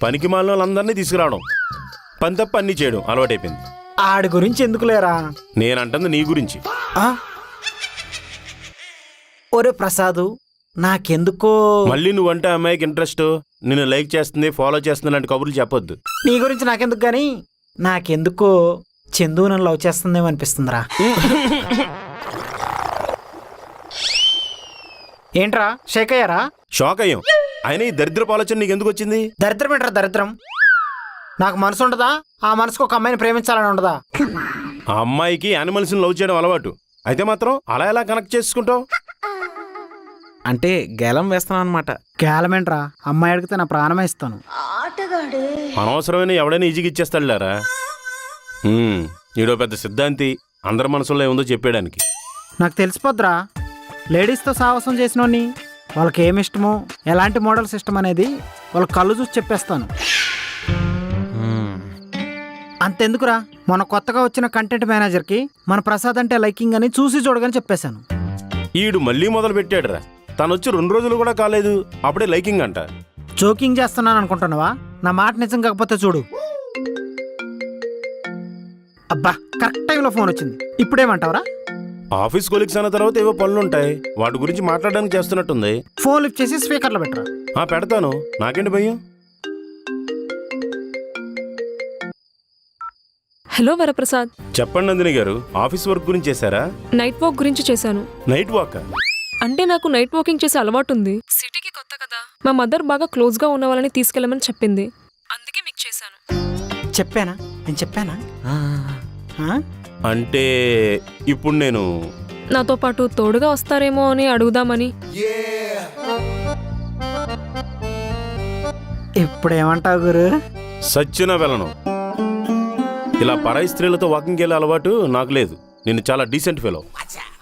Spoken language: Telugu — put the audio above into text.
పనికి మాలిన వాళ్ళందరినీ తీసుకురావడం, పని తప్ప అన్నీ చేయడం అలవాటైపోయింది. ఆడి గురించి ఎందుకు లేరా, నేనంటుంది నీ గురించి. ఒరే ప్రసాదు, నాకెందుకో మళ్ళీ నువ్వంటే అమ్మాయికి ఇంట్రెస్ట్, నిన్ను లైక్ చేస్తుంది, ఫాలో చేస్తుంది లాంటి కబుర్లు చెప్పొద్దు. నీ గురించి నాకెందుకు గాని నాకెందుకో చందు నన్ను లవ్ చేస్తుందేమో అనిపిస్తుందిరా. ఏంట్రా షేక్ అయ్యారా? షాక్ అయ్యాం. అయినా ఈ దరిద్రపు ఆలోచన నీకు ఎందుకు వచ్చింది? దరిద్రం ఏంట్రా దరిద్రం? నాకు మనసు ఉండదా? ఆ మనసుకు ఒక అమ్మాయిని ప్రేమించాలని ఉండదా? ఆ అమ్మాయికి యానిమల్స్ని లవ్ చేయడం అలవాటు, అయితే మాత్రం అలా ఎలా కనెక్ట్ చేసుకుంటావు? అంటే గేలం వేస్తున్నాను అనమాట. కేలమేంట్రా, అమ్మాయి అడిగితే నా ప్రాణమే ఇస్తాను. అనవసరమైన ఎవడైనా ఈజీగా ఇచ్చేస్తాడులేరా. ఈడో పెద్ద సిద్ధాంతి, అందరి మనసులో ఏముందో చెప్పేయడానికి. నాకు తెలిసిపోద్దురా, లేడీస్తో సాహసం చేసినోని వాళ్ళకి ఏమిష్టమో, ఎలాంటి మోడల్స్ ఇష్టం అనేది వాళ్ళ కళ్ళు చూసి చెప్పేస్తాను. అంతెందుకురా, మన కొత్తగా వచ్చిన కంటెంట్ మేనేజర్కి మన ప్రసాద్ అంటే లైకింగ్ అని చూసి చూడగానే చెప్పేశాను. ఈడు మళ్ళీ మొదలు పెట్టాడురా. తను వచ్చి 2 రోజులు కూడా కాలేదు, అప్పుడే లైకింగ్ అంట. జోకింగ్ చేస్తున్నాను అనుకుంటున్నావా? నా మాట నిజం కాకపోతే చూడు. అబ్బా, కరెక్ట్ టైంలో ఫోన్ వచ్చింది. ఇప్పుడేమంటావరా? ఆఫీస్ కొలీగ్స్ అన్న తర్వాత ఏవో పనులుంటాయి, వాటి గురించి మాట్లాడడానికి చేస్తున్నట్టుంది. ఫోన్ లిఫ్ట్ చేసి స్పీకర్లో పెట్టరా. పెడతాను, నాకేంటి భయం. హలో వరప్రసాద్. చెప్పండి నందిని గారు, ఆఫీస్ వర్క్ గురించి చేశారా? నైట్ వాక్ గురించి చేశాను. Night walk? అంటే నాకు నైట్ వాకింగ్ చేసే అలవాటు ఉంది. సిటీకి కొత్త కదా, మా మదర్ బాగా క్లోజ్ గా ఉన్న వాళ్ళని తీసుకెళ్ళమని చెప్పింది, అందుకే మీకు చేశాను. చెప్పానా? నేను చెప్పానా? అంటే ఇప్పుడు నేను నాతో పాటు తోడుగా వస్తారేమో అని అడుగుదామని. ఇప్పుడేమంటావు గురు? సచ్చినా వెళ్ళను. ఇలా పరాయి స్త్రీలతో వాకింగ్ వెళ్ళే అలవాటు నాకు లేదు. నేను చాలా డీసెంట్ ఫెలో.